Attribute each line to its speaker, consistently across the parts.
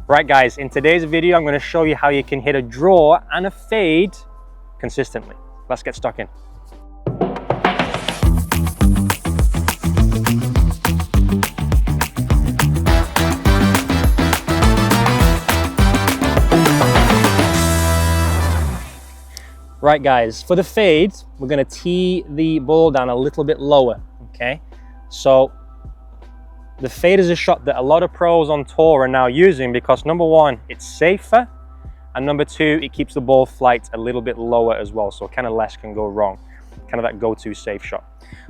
Speaker 1: Right guys, in today's video, I'm going to show you how you can hit a draw and a fade consistently. Let's get stuck in. Right guys, for the fade, we're going to tee the ball down a little bit lower, okay? So the fade is a shot that a lot of pros on tour are now using because number one, it's safer, and number two, it keeps the ball flight a little bit lower as well, so kind of less can go wrong, kind of that go-to safe shot.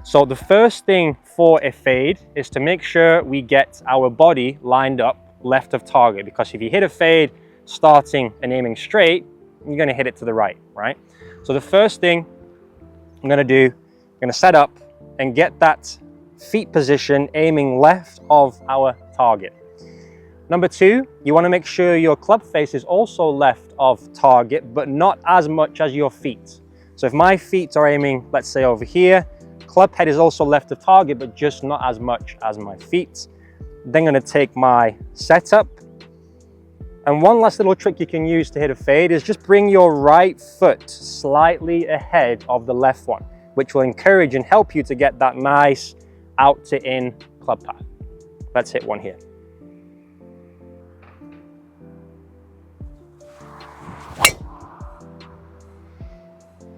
Speaker 1: So the first thing for a fade is to make sure we get our body lined up left of target, because if you hit a fade starting and aiming straight, you're going to hit it to the right, right? So the first thing I'm going to do, I'm going to set up and get that feet position aiming left of our target. Number two, you want to make sure your club face is also left of target, but not as much as your feet. So if my feet are aiming, let's say over here, club head is also left of target, but just not as much as my feet. Then I'm going to take my setup. And one last little trick you can use to hit a fade is just bring your right foot slightly ahead of the left one, which will encourage and help you to get that nice out to in club path. Let's hit one here.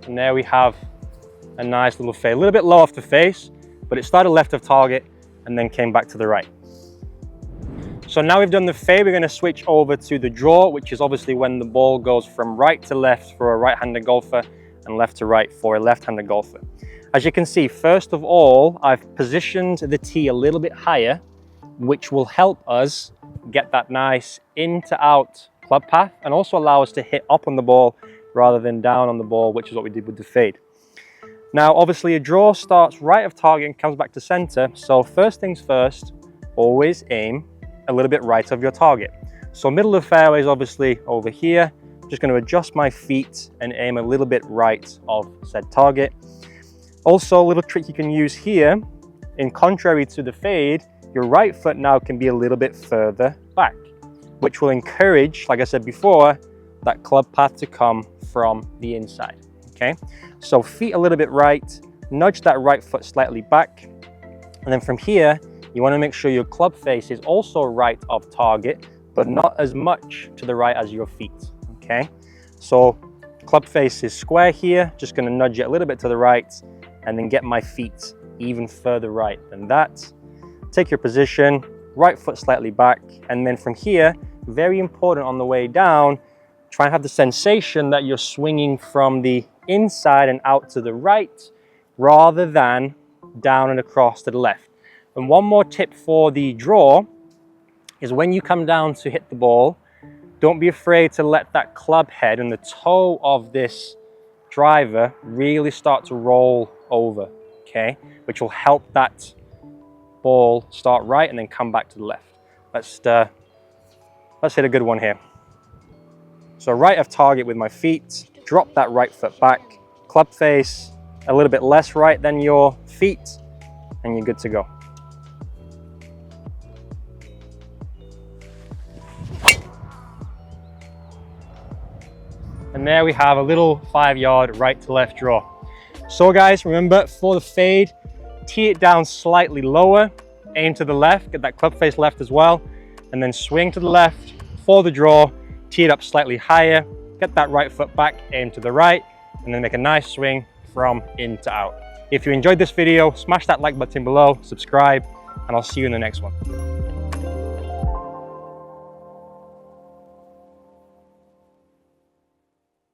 Speaker 1: And there we have a nice little fade, a little bit low off the face, but it started left of target and then came back to the right. So now we've done the fade, we're going to switch over to the draw, which is obviously when the ball goes from right to left for a right-handed golfer and left to right for a left-handed golfer. As you can see, first of all, I've positioned the tee a little bit higher, which will help us get that nice in to out club path and also allow us to hit up on the ball rather than down on the ball, which is what we did with the fade. Now, obviously a draw starts right of target and comes back to center. So first things first, always aim a little bit right of your target. So middle of the fairway is obviously over here. I'm just going to adjust my feet and aim a little bit right of said target. Also, a little trick you can use here, in contrary to the fade, your right foot now can be a little bit further back, which will encourage, like I said before, that club path to come from the inside, okay? So feet a little bit right, nudge that right foot slightly back, and then from here, you want to make sure your club face is also right of target, but not as much to the right as your feet, okay? So club face is square here, just going to nudge it a little bit to the right, and then get my feet even further right than that. Take your position, right foot slightly back, and then from here, very important on the way down, try and have the sensation that you're swinging from the inside and out to the right, rather than down and across to the left. And one more tip for the draw is when you come down to hit the ball, don't be afraid to let that club head and the toe of this driver really start to roll over, okay, which will help that ball start right and then come back to the left. Let's hit a good one here. So right of target with my feet, drop that right foot back, club face a little bit less right than your feet, and you're good to go. And there we have a little 5-yard right to left draw. So guys, remember for the fade, tee it down slightly lower, aim to the left, get that club face left as well, and then swing to the left. For the draw, tee it up slightly higher, get that right foot back, aim to the right, and then make a nice swing from in to out. If you enjoyed this video, smash that like button below, subscribe, and I'll see you in the next one.